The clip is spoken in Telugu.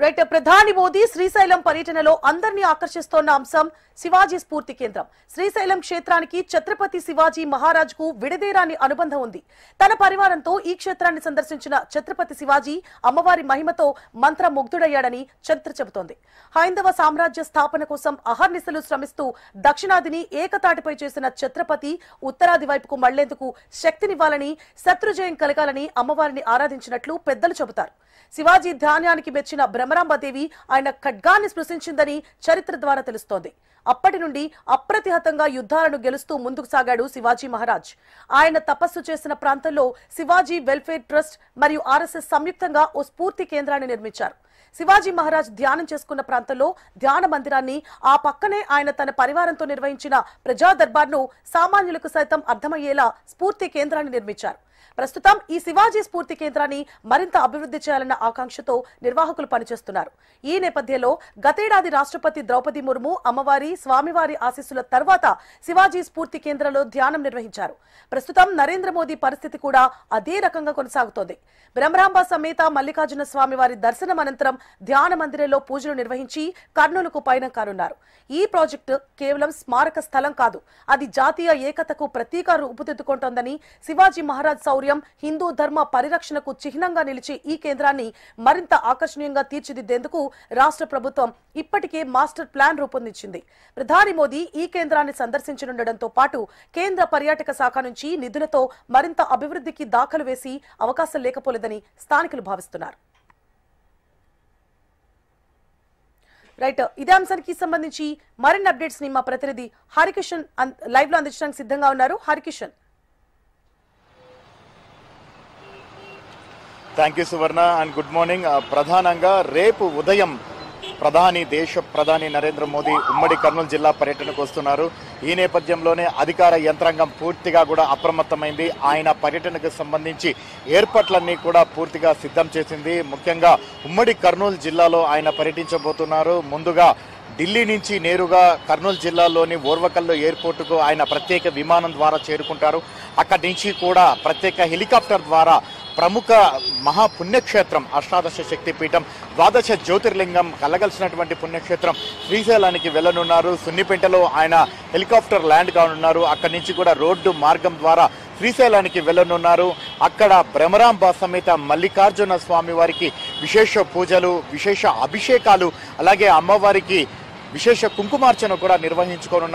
రైట్ ప్రధాని మోదీ శ్రీశైలం పర్యటనలో అందరినీ ఆకర్షిస్తోన్న అంశం శివాజీ స్ఫూర్తి కేంద్రం. శ్రీశైలం క్షేత్రానికి ఛత్రపతి శివాజీ మహారాజ్ కు విడదీరాని అనుబంధం ఉంది. తన పరివారంతో ఈ క్షేత్రాన్ని సందర్శించిన ఛత్రపతి శివాజీ అమ్మవారి మహిమతో మంత్రముగ్ధుడయ్యాడని చరిత్ర చెబుతోంది. హైందవ సామ్రాజ్య స్థాపన కోసం అహర్నిశలు శ్రమిస్తూ దక్షిణాదిని ఏకతాటిపై చేసిన ఛత్రపతి ఉత్తరాది వైపుకు మళ్లేందుకు శక్తినివ్వాలని, శత్రుజయం కలగాలని అమ్మవారిని ఆరాధించినట్లు పెద్దలు చెబుతారు. శివాజీ ధ్యానానికి మెచ్చిన భ్రమరాంబదేవి ఆయన ఖడ్గాన్ని స్పృశించిందని చరిత్ర ద్వారా తెలుస్తోంది. అప్పటి నుండి అప్రతిహతంగా యుద్ధాలను గెలుస్తూ ముందుకు సాగాడు శివాజీ మహారాజ్. ఆయన తపస్సు చేసిన ప్రాంతంలో శివాజీ వెల్ఫేర్ ట్రస్ట్ మరియు ఆర్ఎస్ఎస్ సంయుక్తంగా ఓ స్ఫూర్తి కేంద్రాన్ని నిర్మించారు. శివాజీ మహారాజ్ ధ్యానం చేసుకున్న ప్రాంతంలో ధ్యాన మందిరాన్ని, ఆ పక్కనే ఆయన తన పరివారంతో నిర్వహించిన ప్రజా దర్బార్ను సామాన్యులకు సైతం అర్థమయ్యేలా స్ఫూర్తి కేంద్రాన్ని నిర్మించారు. ప్రస్తుతం ఈ శివాజీ స్ఫూర్తి కేంద్రాన్ని మరింత అభివృద్ధి చేయాలన్న ఆకాంక్షతో నిర్వాహకులు పనిచేస్తున్నారు. ఈ నేపథ్యంలో గతేడాది రాష్ట్రపతి ద్రౌపది ముర్ము అమ్మవారి, స్వామివారి ఆశీస్సుల తర్వాత శివాజీ స్ఫూర్తి కేంద్రంలో ధ్యానం నిర్వహించారు. ప్రస్తుతం నరేంద్ర మోదీ పరిస్థితి కూడా అదే రకంగా కొనసాగుతోంది. భ్రమరాంబ సమేత మల్లికార్జున స్వామివారి దర్శనం అనంతరం ధ్యాన మందిరంలో పూజలు నిర్వహించి కర్నూలుకు పయనం కానున్నారు. ఈ ప్రాజెక్టు కేవలం స్మారక స్థలం కాదు, అది జాతీయ ఏకతకు ప్రతీక రూపుదిద్దుకుంటోందని, శివాజీ మహారాజ్ శౌర్యం, హిందూ ధర్మ పరిరక్షణకు చిహ్నంగా నిలిచే ఈ కేంద్రాన్ని మరింత ఆకర్షణీయంగా తీర్చిదిద్దేందుకు రాష్ట్ర ప్రభుత్వం ఇప్పటికే మాస్టర్ ప్లాన్ రూపొందించింది. ప్రధాని మోదీ ఈ కేంద్రాన్ని సందర్శించనుండటంతో పాటు కేంద్ర పర్యాటక శాఖ నుంచి నిధులతో మరింత అభివృద్ధికి దాఖలు వేసి అవకాశం లేకపోలేదని స్థానికులు భావిస్తున్నారు. రైట్, ఇదే అంశానికి సంబంధించి మరిన్ని అప్డేట్స్ ని మా ప్రతినిధి హరికిషన్ లైవ్ లో అందించడానికి సిద్ధంగా ఉన్నారు. Harikishan. Thank you Suvarna and good morning. ప్రధానంగా రేపు ఉదయం దేశ ప్రధాని నరేంద్ర మోదీ ఉమ్మడి కర్నూలు జిల్లా పర్యటనకు వస్తున్నారు. ఈ నేపథ్యంలోనే అధికార యంత్రాంగం పూర్తిగా కూడా అప్రమత్తమైంది. ఆయన పర్యటనకు సంబంధించి ఏర్పాట్లన్నీ కూడా పూర్తిగా సిద్ధం చేసింది. ముఖ్యంగా ఉమ్మడి కర్నూలు జిల్లాలో ఆయన పర్యటించబోతున్నారు. ముందుగా ఢిల్లీ నుంచి నేరుగా కర్నూలు జిల్లాలోని ఓర్వకల్లు ఎయిర్పోర్టుకు ఆయన ప్రత్యేక విమానం ద్వారా చేరుకుంటారు. అక్కడి నుంచి కూడా ప్రత్యేక హెలికాప్టర్ ద్వారా ప్రముఖ మహాపుణ్యక్షేత్రం అష్టాదశ శక్తిపీఠం, ద్వాదశ జ్యోతిర్లింగం కలగలిసినటువంటి పుణ్యక్షేత్రం శ్రీశైలానికి వెళ్లనున్నారు. సున్నిపేటలో ఆయన హెలికాప్టర్ ల్యాండ్ కానున్నారు. అక్కడి నుంచి కూడా రోడ్డు మార్గం ద్వారా శ్రీశైలానికి వెళ్లనున్నారు. అక్కడ భ్రమరాంబ సమేత మల్లికార్జున స్వామి వారికి విశేష పూజలు, విశేష అభిషేకాలు, అలాగే అమ్మవారికి విశేష కుంకుమార్చన కూడా నిర్వహించుకోనున్నారు.